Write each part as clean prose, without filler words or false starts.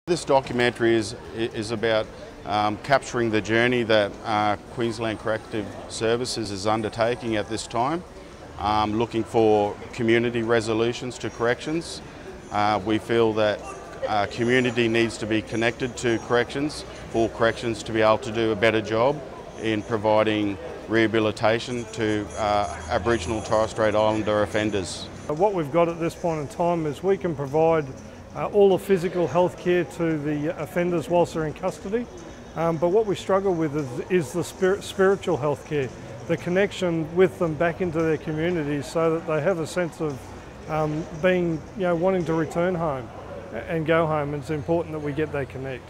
This documentary is about capturing the journey that Queensland Corrective Services is undertaking at this time, looking for community resolutions to corrections. We feel that community needs to be connected to corrections for corrections to be able to do a better job in providing rehabilitation to Aboriginal and Torres Strait Islander offenders. What we've got at this point in time is we can provide all the physical health care to the offenders whilst they're in custody, but what we struggle with is the spiritual health care, the connection with them back into their communities so that they have a sense of being, wanting to return home and go home. It's important that we get that connect.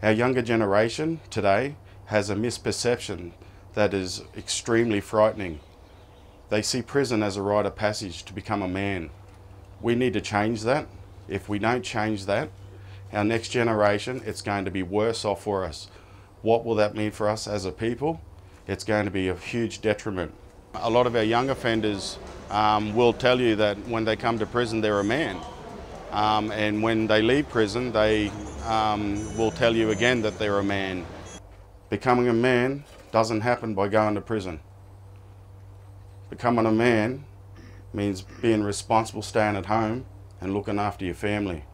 Our younger generation today has a misperception that is extremely frightening. They see prison as a rite of passage to become a man. We need to change that. If we don't change that, our next generation, it's going to be worse off for us. What will that mean for us as a people? It's going to be a huge detriment. A lot of our young offenders will tell you that when they come to prison, they're a man. And when they leave prison, they will tell you again that they're a man. Becoming a man doesn't happen by going to prison. Becoming a man means being responsible, staying at home and looking after your family.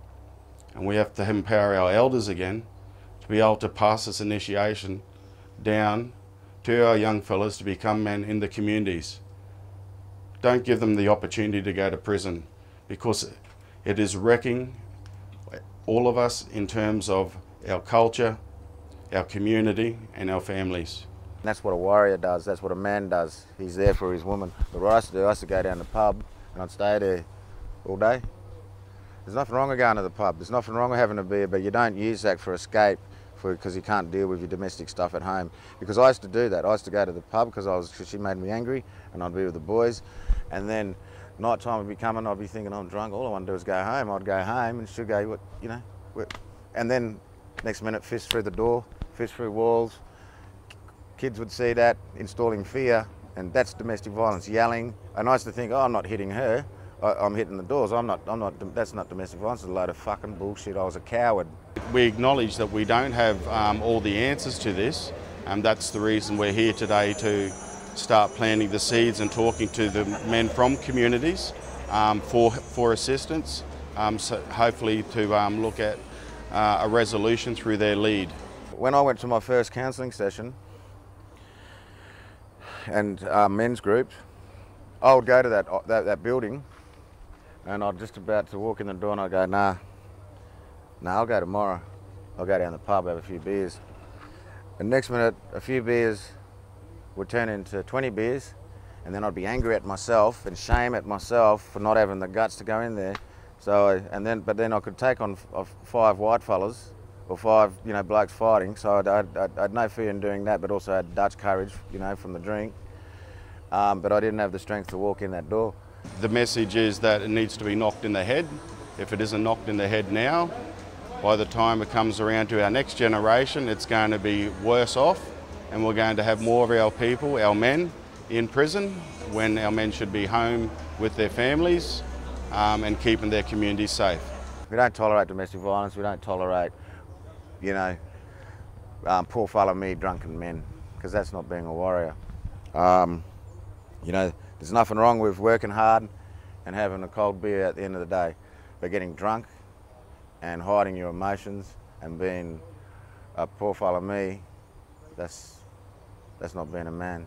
And we have to empower our elders again to be able to pass this initiation down to our young fellas to become men in the communities. Don't give them the opportunity to go to prison, because it is wrecking all of us in terms of our culture, our community and our families. That's what a warrior does, that's what a man does. He's there for his woman. But what I used to do, I used to go down to the pub and I'd stay there all day. There's nothing wrong with going to the pub, there's nothing wrong with having a beer, but you don't use that for escape because you can't deal with your domestic stuff at home. Because I used to do that. I used to go to the pub because she made me angry and I'd be with the boys. And then night time would be coming, I'd be thinking I'm drunk, all I want to do is go home. I'd go home and she'd go, and then next minute fist through the door, fist through walls. Kids would see that, installing fear, and that's domestic violence, yelling. And I used to think, oh, I'm not hitting her, I'm hitting the doors. That's not domestic violence, it's a load of fucking bullshit. I was a coward. We acknowledge that we don't have all the answers to this, and that's the reason we're here today, to start planting the seeds and talking to the men from communities for assistance, so hopefully to look at a resolution through their lead. When I went to my first counselling session and men's group, I would go to that building and I'm just about to walk in the door and I go, nah, I'll go tomorrow. I'll go down the pub, have a few beers. And next minute, a few beers would turn into 20 beers, and then I'd be angry at myself and shame at myself for not having the guts to go in there. But then I could take on 5 white fellas or 5 blokes fighting. So I'd no fear in doing that, but also had Dutch courage, from the drink. But I didn't have the strength to walk in that door. The message is that it needs to be knocked in the head. If it isn't knocked in the head now, by the time it comes around to our next generation, it's going to be worse off, and we're going to have more of our people, our men, in prison when our men should be home with their families and keeping their communities safe. We don't tolerate domestic violence, we don't tolerate, poor fellow me, drunken men, because that's not being a warrior. There's nothing wrong with working hard and having a cold beer at the end of the day, but getting drunk and hiding your emotions and being a poor fellow me, that's not being a man.